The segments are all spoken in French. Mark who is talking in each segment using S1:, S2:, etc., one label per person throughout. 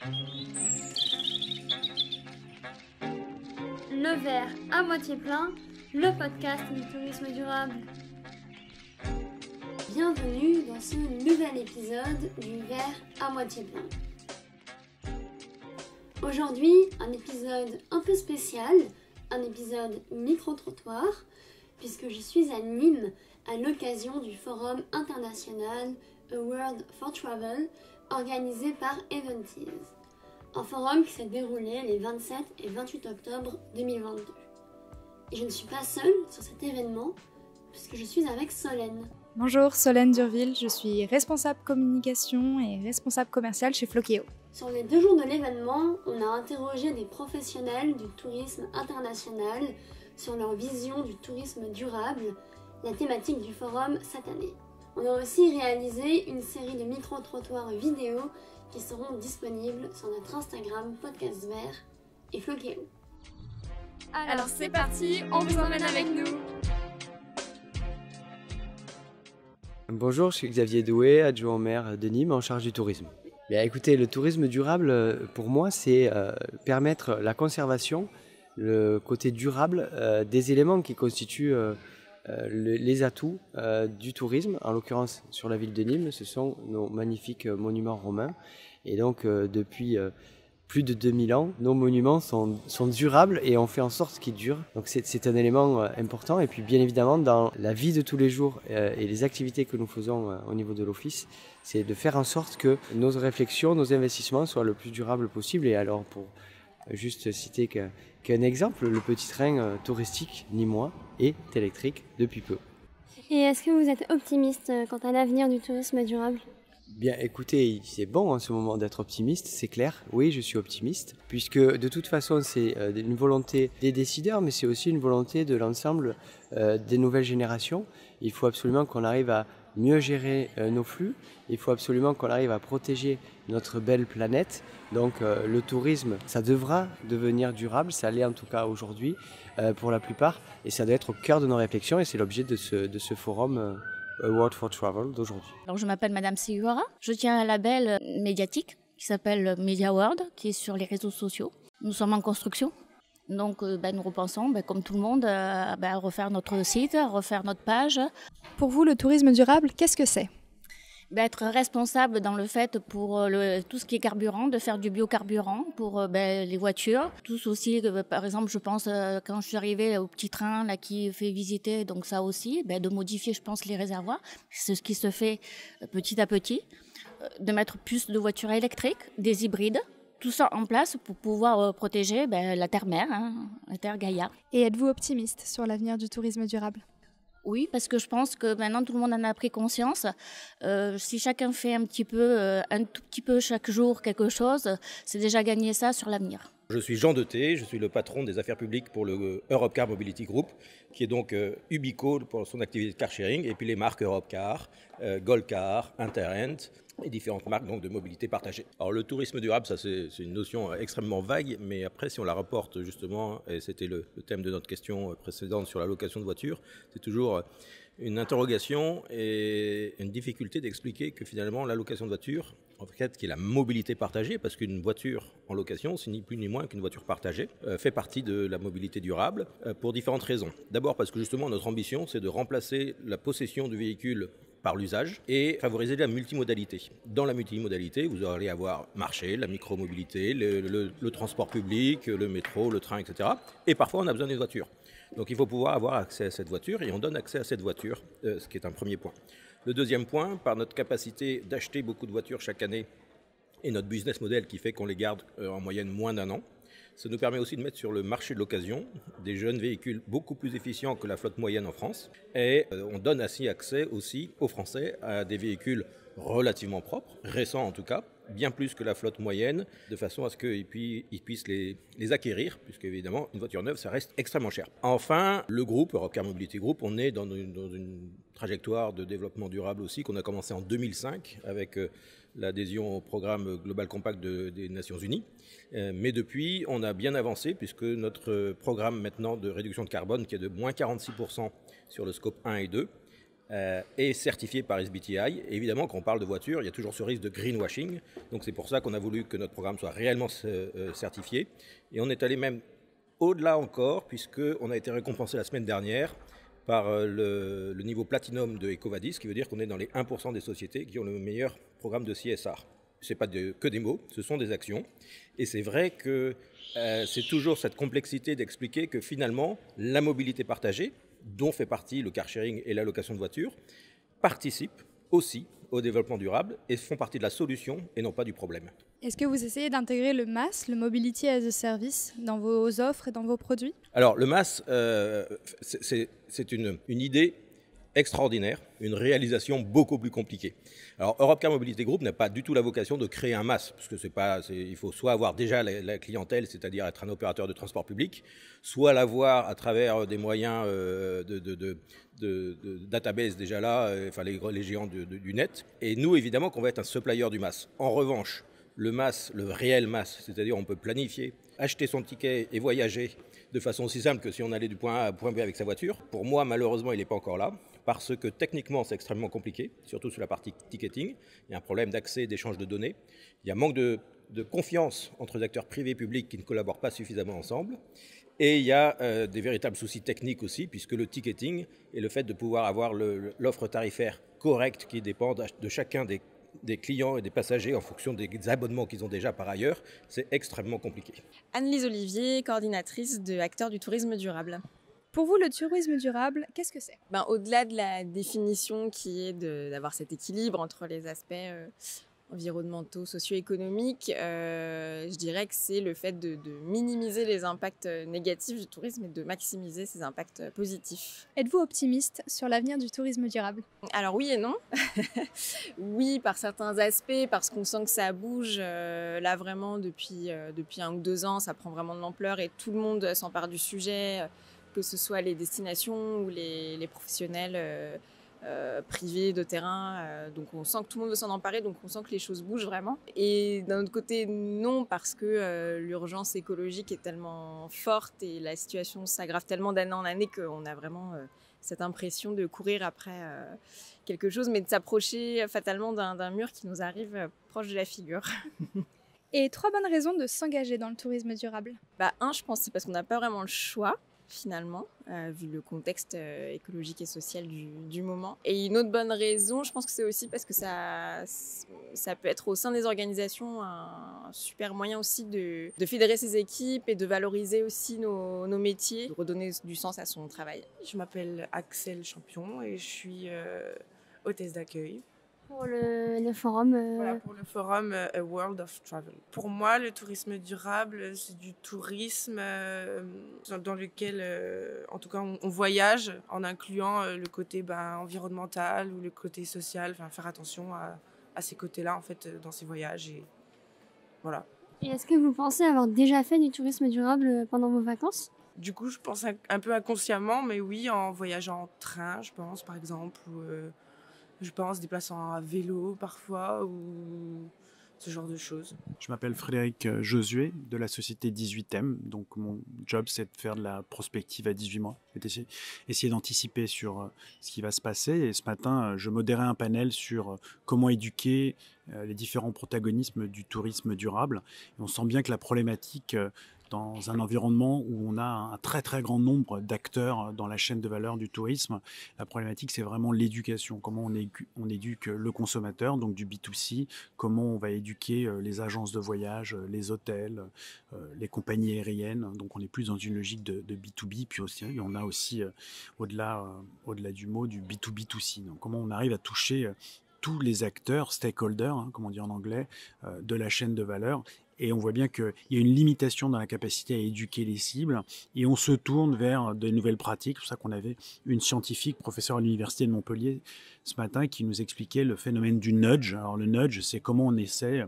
S1: Le verre à moitié plein, le podcast du tourisme durable. Bienvenue dans ce nouvel épisode du verre à moitié plein. Aujourd'hui, un épisode un peu spécial, un épisode micro-trottoir, puisque je suis à Nîmes à l'occasion du forum international A World for Travel organisé par Eventease. Un forum qui s'est déroulé les 27 et 28 octobre 2022. Et je ne suis pas seule sur cet événement, puisque je suis avec Solène.
S2: Bonjour, Solène Durville, je suis responsable communication et responsable commerciale chez Floqueo.
S1: Sur les 2 jours de l'événement, on a interrogé des professionnels du tourisme international sur leur vision du tourisme durable, la thématique du forum cette année. On a aussi réalisé une série de micro-trottoirs vidéo qui seront disponibles sur notre Instagram Podcast Vert et Floqueo.
S2: Alors c'est parti, on vous emmène avec nous.
S3: Bonjour, je suis Xavier Doué, adjoint au maire de Nîmes en charge du tourisme. Bien, écoutez, le tourisme durable, pour moi, c'est permettre la conservation, le côté durable des éléments qui constituent les atouts du tourisme. En l'occurrence, sur la ville de Nîmes, ce sont nos magnifiques monuments romains. Et donc, depuis plus de 2000 ans, nos monuments sont durables et on fait en sorte qu'ils durent. Donc c'est un élément important. Et puis bien évidemment, dans la vie de tous les jours et les activités que nous faisons au niveau de l'office, c'est de faire en sorte que nos réflexions, nos investissements soient le plus durables possible. Et alors, pour juste citer qu'un exemple, le petit train touristique nîmois est électrique depuis peu.
S1: Et est-ce que vous êtes optimiste quant à l'avenir du tourisme durable ?
S3: Bien, écoutez, c'est bon en ce moment d'être optimiste, c'est clair. Oui, je suis optimiste, puisque de toute façon, c'est une volonté des décideurs, mais c'est aussi une volonté de l'ensemble des nouvelles générations. Il faut absolument qu'on arrive à mieux gérer nos flux. Il faut absolument qu'on arrive à protéger notre belle planète. Donc le tourisme, ça devra devenir durable, ça l'est en tout cas aujourd'hui pour la plupart, et ça doit être au cœur de nos réflexions, et c'est l'objet de ce forum A World for Travel d'aujourd'hui.
S4: Alors, je m'appelle Madame Sigura, je tiens un label médiatique qui s'appelle Media World, qui est sur les réseaux sociaux. Nous sommes en construction, donc nous repensons, comme tout le monde, à refaire notre site, à refaire notre page.
S2: Pour vous, le tourisme durable, qu'est-ce que c'est ?
S4: Être responsable dans le fait pour tout ce qui est carburant, de faire du biocarburant pour les voitures. Tous aussi, par exemple, je pense quand je suis arrivée au petit train là, qui fait visiter, donc ça aussi, de modifier, je pense, les réservoirs. C'est ce qui se fait petit à petit. De mettre plus de voitures électriques, des hybrides. Tout ça en place pour pouvoir protéger la terre-mère, la terre Gaïa.
S2: Et êtes-vous optimiste sur l'avenir du tourisme durable ?
S4: Oui, parce que je pense que maintenant tout le monde en a pris conscience. Si chacun fait un tout petit peu chaque jour quelque chose, c'est déjà gagné ça sur l'avenir.
S5: Je suis Jean Deté, je suis le patron des affaires publiques pour le Europcar Mobility Group, qui est donc Ubico pour son activité de car sharing, et puis les marques Europcar, Goldcar, Interrent, et différentes marques donc, de mobilité partagée. Alors le tourisme durable, ça c'est une notion extrêmement vague, mais après si on la rapporte justement, et c'était le thème de notre question précédente sur la location de voitures, c'est toujours une interrogation et une difficulté d'expliquer que finalement la location de voiture, en fait qui est la mobilité partagée, parce qu'une voiture en location, c'est ni plus ni moins qu'une voiture partagée, fait partie de la mobilité durable pour différentes raisons. D'abord parce que justement notre ambition c'est de remplacer la possession du véhicule par l'usage et favoriser la multimodalité. Dans la multimodalité, vous allez avoir marché, la micromobilité, le transport public, le métro, le train, etc. Et parfois, on a besoin d'une voiture. Donc, il faut pouvoir avoir accès à cette voiture et on donne accès à cette voiture, ce qui est un premier point. Le deuxième point, par notre capacité d'acheter beaucoup de voitures chaque année et notre business model qui fait qu'on les garde en moyenne moins d'1 an, ça nous permet aussi de mettre sur le marché de l'occasion des jeunes véhicules beaucoup plus efficients que la flotte moyenne en France. Et on donne ainsi accès aussi aux Français à des véhicules relativement propres, récents en tout cas, bien plus que la flotte moyenne, de façon à ce qu'ils puissent les acquérir, puisque évidemment une voiture neuve ça reste extrêmement cher. Enfin, le groupe, Europcar Mobility Group, on est dans une trajectoire de développement durable aussi qu'on a commencé en 2005 avec l'adhésion au programme Global Compact des Nations Unies. Mais depuis, on a bien avancé puisque notre programme maintenant de réduction de carbone qui est de moins 46% sur le scope 1 et 2 est certifié par SBTI. Et évidemment, quand on parle de voiture, il y a toujours ce risque de greenwashing. Donc c'est pour ça qu'on a voulu que notre programme soit réellement certifié. Et on est allé même au-delà encore, puisqu'on a été récompensé la semaine dernière par le niveau platinum de EcoVadis, ce qui veut dire qu'on est dans les 1% des sociétés qui ont le meilleur programme de CSR. Ce n'est pas que des mots, ce sont des actions. Et c'est vrai que c'est toujours cette complexité d'expliquer que finalement, la mobilité partagée, dont fait partie le car sharing et la location de voitures, participent aussi au développement durable et font partie de la solution et non pas du problème.
S2: Est-ce que vous essayez d'intégrer le MaaS, le Mobility as a Service, dans vos offres et dans vos produits?
S5: Alors le MaaS, c'est une idée extraordinaire, une réalisation beaucoup plus compliquée. Alors Europcar Mobility Group n'a pas du tout la vocation de créer un MaaS, parce que il faut soit avoir déjà la clientèle, c'est-à-dire être un opérateur de transport public, soit l'avoir à travers des moyens de database déjà là, enfin les géants du net. Et nous, évidemment, qu'on va être un supplier du MaaS. En revanche, le MaaS, le réel MaaS, c'est-à-dire on peut planifier, acheter son ticket et voyager de façon aussi simple que si on allait du point A au point B avec sa voiture. Pour moi, malheureusement, il n'est pas encore là, parce que techniquement, c'est extrêmement compliqué, surtout sur la partie ticketing. Il y a un problème d'accès, d'échange de données. Il y a un manque de confiance entre les acteurs privés et publics qui ne collaborent pas suffisamment ensemble. Et il y a des véritables soucis techniques aussi, puisque le ticketing et le fait de pouvoir avoir l'offre tarifaire correcte qui dépend de chacun des clients et des passagers en fonction des abonnements qu'ils ont déjà par ailleurs, c'est extrêmement compliqué.
S6: Anne-Lise Olivier, coordinatrice de Acteurs du tourisme durable.
S2: Pour vous, le tourisme durable, qu'est-ce que c'est?
S6: Au-delà de la définition qui est d'avoir cet équilibre entre les aspects environnementaux, socio-économiques, je dirais que c'est le fait de minimiser les impacts négatifs du tourisme et de maximiser ses impacts positifs.
S2: Êtes-vous optimiste sur l'avenir du tourisme durable?
S6: Alors oui et non. Oui, par certains aspects, parce qu'on sent que ça bouge. Là, vraiment, depuis 1 ou 2 ans, ça prend vraiment de l'ampleur et tout le monde s'empare du sujet, que ce soit les destinations ou les professionnels privés de terrain. Donc on sent que tout le monde veut s'en emparer, donc on sent que les choses bougent vraiment. Et d'un autre côté, non, parce que l'urgence écologique est tellement forte et la situation s'aggrave tellement d'année en année qu'on a vraiment cette impression de courir après quelque chose, mais de s'approcher fatalement d'un mur qui nous arrive proche de la figure.
S2: Et 3 bonnes raisons de s'engager dans le tourisme durable?
S6: Je pense que c'est parce qu'on n'a pas vraiment le choix, finalement, vu le contexte écologique et social du moment. Et une autre bonne raison, je pense que c'est aussi parce que ça peut être au sein des organisations un super moyen aussi de fédérer ses équipes et de valoriser aussi nos métiers, de redonner du sens à son travail.
S7: Je m'appelle Axel Champion et je suis hôtesse d'accueil.
S1: Pour le forum
S7: Voilà, pour le forum A World of Travel. Pour moi, le tourisme durable, c'est du tourisme dans lequel, en tout cas, on voyage en incluant le côté environnemental ou le côté social, enfin, faire attention à ces côtés-là, en fait, dans ces voyages. Et voilà.
S1: Et est-ce que vous pensez avoir déjà fait du tourisme durable pendant vos vacances?
S7: Du coup, je pense un peu inconsciemment, mais oui, en voyageant en train, je pense, par exemple, ou je pense déplaçant à vélo parfois, ou ce genre de choses.
S8: Je m'appelle Frédéric Josué de la société 18M. Donc mon job, c'est de faire de la prospective à 18 mois. Essayer d'anticiper sur ce qui va se passer. Et ce matin, je modérais un panel sur comment éduquer les différents protagonismes du tourisme durable. Et on sent bien que la problématique dans un environnement où on a un très très grand nombre d'acteurs dans la chaîne de valeur du tourisme, la problématique c'est vraiment l'éducation, comment on éduque le consommateur, donc du B2C, comment on va éduquer les agences de voyage, les hôtels, les compagnies aériennes, donc on est plus dans une logique de B2B, puis aussi on a aussi au-delà du mot du B2B2C, donc comment on arrive à toucher tous les acteurs, stakeholders, comme on dit en anglais, de la chaîne de valeur. Et on voit bien qu'il y a une limitation dans la capacité à éduquer les cibles et on se tourne vers de nouvelles pratiques. C'est pour ça qu'on avait une scientifique, professeure à l'université de Montpellier ce matin, qui nous expliquait le phénomène du nudge. Alors le nudge, c'est comment on essaie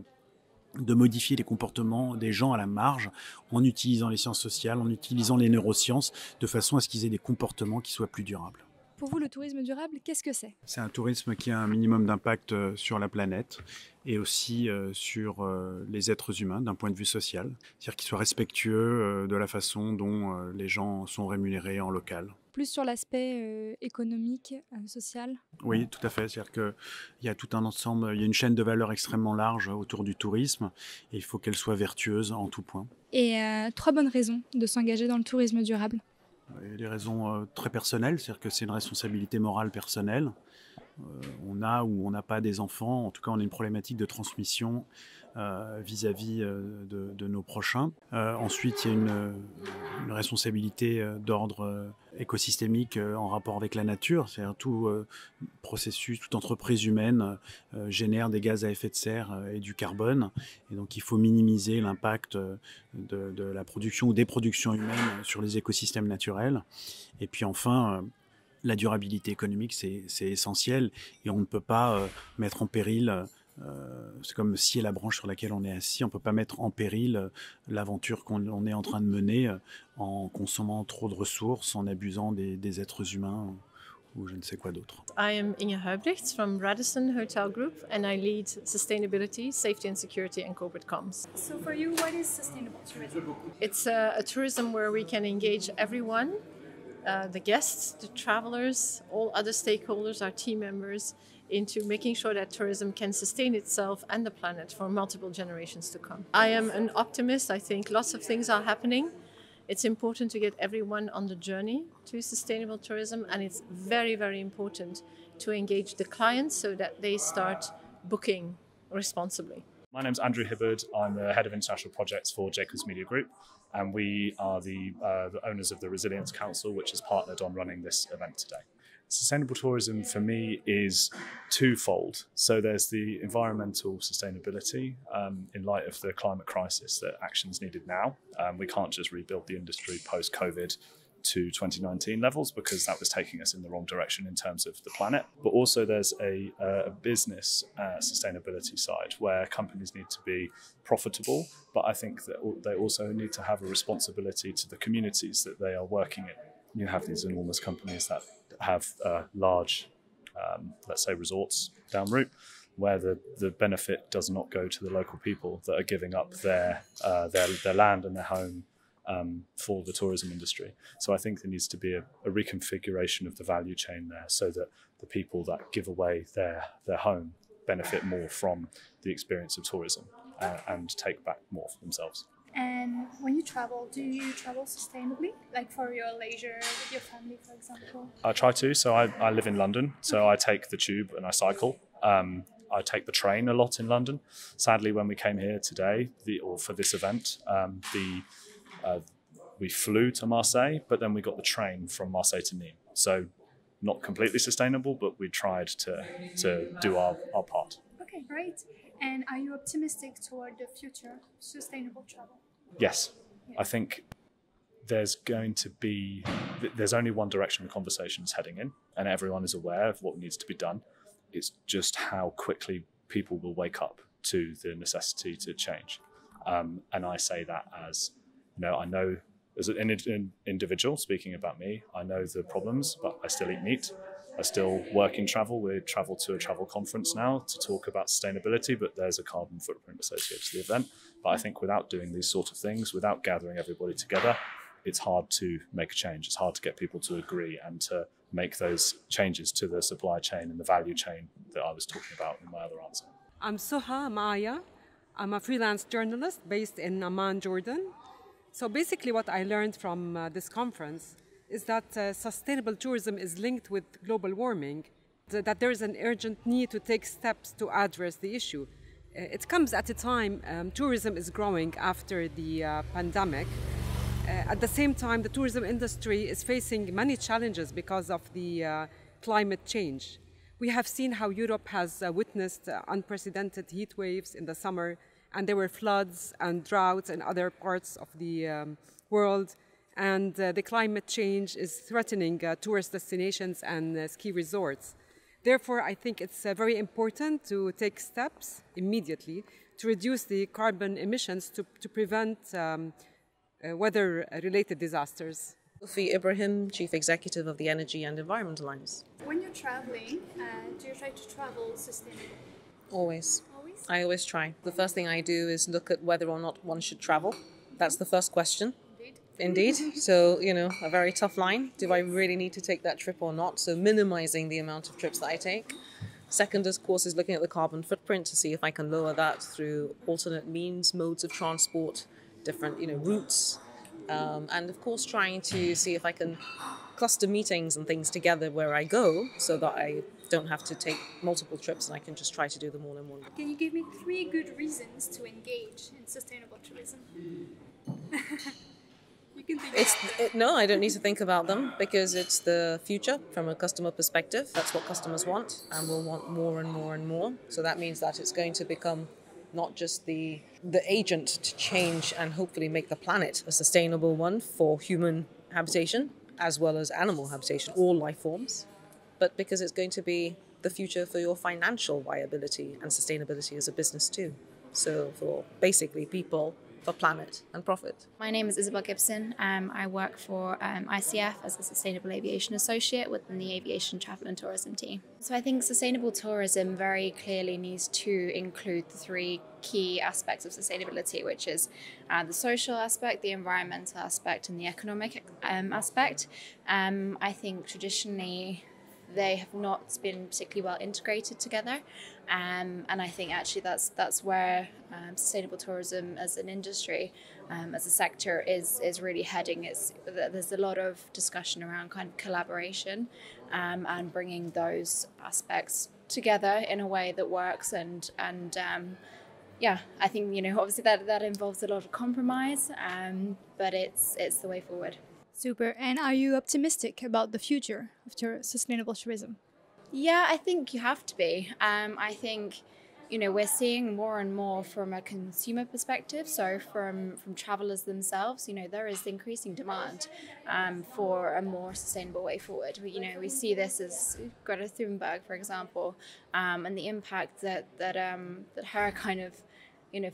S8: de modifier les comportements des gens à la marge en utilisant les sciences sociales, en utilisant les neurosciences, de façon à ce qu'ils aient des comportements qui soient plus durables.
S2: Pour vous, le tourisme durable, qu'est-ce que c'est?
S8: C'est un tourisme qui a un minimum d'impact sur la planète et aussi sur les êtres humains d'un point de vue social. C'est-à-dire qu'il soit respectueux de la façon dont les gens sont rémunérés en local.
S2: Plus sur l'aspect économique, social?
S8: Oui, tout à fait. C'est-à-dire qu'il y a tout un ensemble, il y a une chaîne de valeur extrêmement large autour du tourisme et il faut qu'elle soit vertueuse en tout point.
S2: Et 3 bonnes raisons de s'engager dans le tourisme durable.
S8: Il y a des raisons très personnelles, c'est-à-dire que c'est une responsabilité morale personnelle. On a ou on n'a pas des enfants, en tout cas on a une problématique de transmission vis-à-vis de nos prochains. Ensuite, il y a une responsabilité d'ordre écosystémique en rapport avec la nature, c'est-à-dire tout processus, toute entreprise humaine génère des gaz à effet de serre et du carbone, et donc il faut minimiser l'impact de la production ou des productions humaines sur les écosystèmes naturels. Et puis enfin, la durabilité économique, c'est essentiel et on ne peut pas mettre en péril, c'est comme scier la branche sur laquelle on est assis, on ne peut pas mettre en péril l'aventure qu'on est en train de mener en consommant trop de ressources, en abusant des êtres humains ou je ne sais quoi d'autre.
S9: I am Inge Huybrechts from Radisson Hotel Group and I lead Sustainability, Safety and Security and Corporate Comms.
S2: So for you, what is sustainable tourism?
S9: It's a tourism where we can engage everyone, the guests, the travelers, all other stakeholders, our team members, into making sure that tourism can sustain itself and the planet for multiple generations to come. I am an optimist. I think lots of things are happening. It's important to get everyone on the journey to sustainable tourism, and it's very, very important to engage the clients so that they start booking responsibly.
S10: My name's Andrew Hibbard. I'm the Head of International Projects for Jacobs Media Group, and we are the owners of the Resilience Council, which has partnered on running this event today. Sustainable tourism for me is twofold. So there's the environmental sustainability in light of the climate crisis, that action's needed now. We can't just rebuild the industry post-COVID to 2019 levels because that was taking us in the wrong direction in terms of the planet. But also there's a business sustainability side where companies need to be profitable, but I think that they also need to have a responsibility to the communities that they are working in. You have these enormous companies that have large, let's say, resorts down route, where the benefit does not go to the local people that are giving up their land and their home for the tourism industry. So I think there needs to be a reconfiguration of the value chain there, so that the people that give away their home benefit more from the experience of tourism and take back more for themselves.
S2: And when you travel, do you travel sustainably? Like for your leisure, with your family, for example?
S10: I try to. So I live in London, so I take the tube and I cycle. I take the train a lot in London. Sadly, when we came here today, or for this event, we flew to Marseille, but then we got the train from Marseille to Nîmes. So not completely sustainable, but we tried to do our part.
S2: Okay, great. And are you optimistic toward the future of sustainable travel?
S10: Yes. I think there's only one direction the conversation is heading in, and everyone is aware of what needs to be done. It's just how quickly people will wake up to the necessity to change. And I say that as, I know as an individual, speaking about me, I know the problems, but I still eat meat. I still work in travel. We travel to a travel conference now to talk about sustainability, but there's a carbon footprint associated to the event. But I think without doing these sort of things, without gathering everybody together, it's hard to make a change. It's hard to get people to agree and to make those changes to the supply chain and the value chain that I was talking about in my other answer.
S11: I'm Soha Maya. I'm a freelance journalist based in Amman, Jordan. So basically what I learned from this conference is that sustainable tourism is linked with global warming, that there is an urgent need to take steps to address the issue. It comes at a time tourism is growing after the pandemic. At the same time, the tourism industry is facing many challenges because of the climate change. We have seen how Europe has witnessed unprecedented heat waves in the summer, and there were floods and droughts in other parts of the world. And the climate change is threatening tourist destinations and ski resorts. Therefore, I think it's very important to take steps immediately to reduce the carbon emissions to prevent weather-related disasters.
S12: Sophie Ibrahim, Chief Executive of the Energy and Environment Alliance.
S2: When you're traveling, do you try to travel sustainably?
S12: Always. I always try. The first thing I do is look at whether or not one should travel. That's the first question. Indeed. So, a very tough line. Do I really need to take that trip or not? So minimizing the amount of trips that I take. Second, of course, is looking at the carbon footprint to see if I can lower that through alternate means, modes of transport, different, routes. And of course, trying to see if I can cluster meetings and things together where I go so that I don't have to take multiple trips and I can just try to do them all in one.
S2: Can you give me 3 good reasons to engage in sustainable tourism? You can think
S12: No, I don't need to think about them because it's the future from a customer perspective. That's what customers want and will want more and more and more. So that means that it's going to become not just the agent to change and hopefully make the planet a sustainable one for human habitation as well as animal habitation, all life forms, but because it's going to be the future for your financial viability and sustainability as a business too. So for basically people, for planet and profit.
S13: My name is Isabel Gibson. I work for ICF as a Sustainable Aviation Associate within the Aviation Travel and Tourism team. So I think sustainable tourism very clearly needs to include the 3 key aspects of sustainability, which is the social aspect, the environmental aspect, and the economic aspect. I think traditionally they have not been particularly well integrated together, and I think actually that's where sustainable tourism as an industry, as a sector, is really heading. There's a lot of discussion around kind of collaboration and bringing those aspects together in a way that works, and I think obviously that involves a lot of compromise, but it's the way forward.
S2: Super. And are you optimistic about the future of sustainable tourism?
S13: Yeah, I think you have to be. I think, we're seeing more and more from a consumer perspective. So from travelers themselves, there is increasing demand for a more sustainable way forward. We see this as Greta Thunberg, for example, and the impact that her kind of,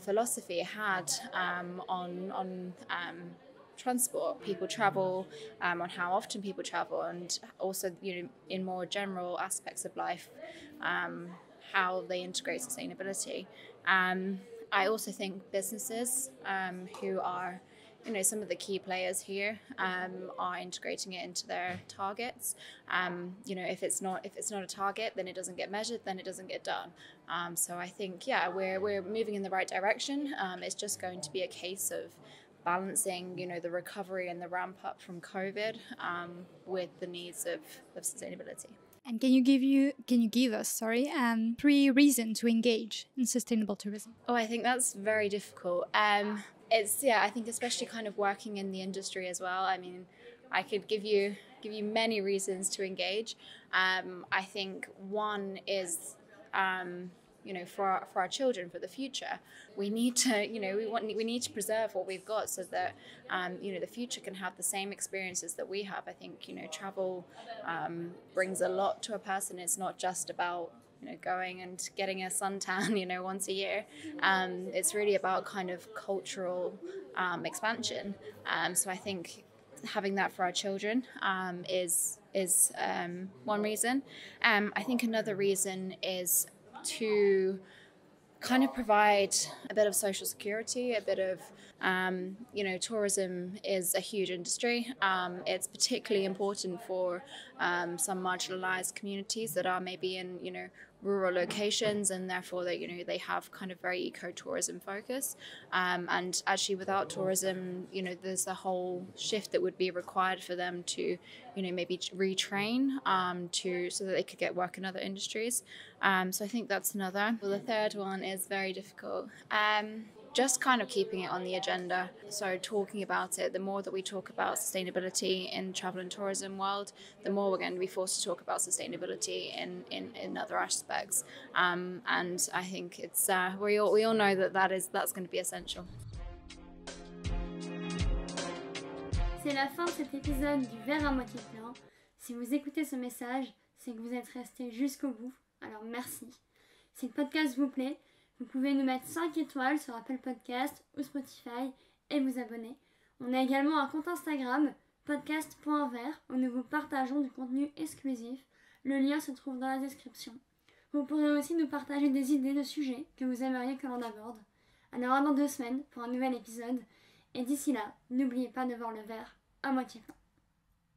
S13: philosophy had on transport, people travel, on how often people travel, and also in more general aspects of life, how they integrate sustainability. I also think businesses who are some of the key players here are integrating it into their targets. If it's not a target, then it doesn't get measured, then it doesn't get done. So I think we're moving in the right direction. It's just going to be a case of balancing, the recovery and the ramp up from COVID with the needs of sustainability.
S2: And can you give us 3 reasons to engage in sustainable tourism?
S13: Oh, I think that's very difficult. I think especially kind of working in the industry as well. I mean, I could give you many reasons to engage. I think one is for our children, for the future, we need to we need to preserve what we've got so that the future can have the same experiences that we have. I think travel brings a lot to a person. It's not just about going and getting a suntan once a year. It's really about kind of cultural expansion. So I think having that for our children is one reason. I think another reason is to kind of provide a bit of social security, a bit of, tourism is a huge industry. It's particularly important for some marginalized communities that are maybe in, rural locations, and therefore they have kind of very eco-tourism focus. And actually without tourism, there's a whole shift that would be required for them to, maybe retrain so that they could get work in other industries. So I think that's another. Well, the third one is very difficult. Just kind of keeping it on the agenda. So talking about it, the more that we talk about sustainability in travel and tourism world, the more we're going to be forced to talk about sustainability in other aspects. And I think it's we all know that's going to be essential.
S1: C'est la fin de cet épisode du verre à moitié plein. Si vous écoutez ce message, c'est que vous êtes resté jusqu'au bout. Alors merci. Si le podcast vous plaît, vous pouvez nous mettre 5 étoiles sur Apple Podcast ou Spotify et vous abonner. On a également un compte Instagram, podcast.vert où nous vous partageons du contenu exclusif. Le lien se trouve dans la description. Vous pourrez aussi nous partager des idées de sujets que vous aimeriez que l'on aborde. Alors à dans 2 semaines pour un nouvel épisode. Et d'ici là, n'oubliez pas de voir le verre à moitié plein.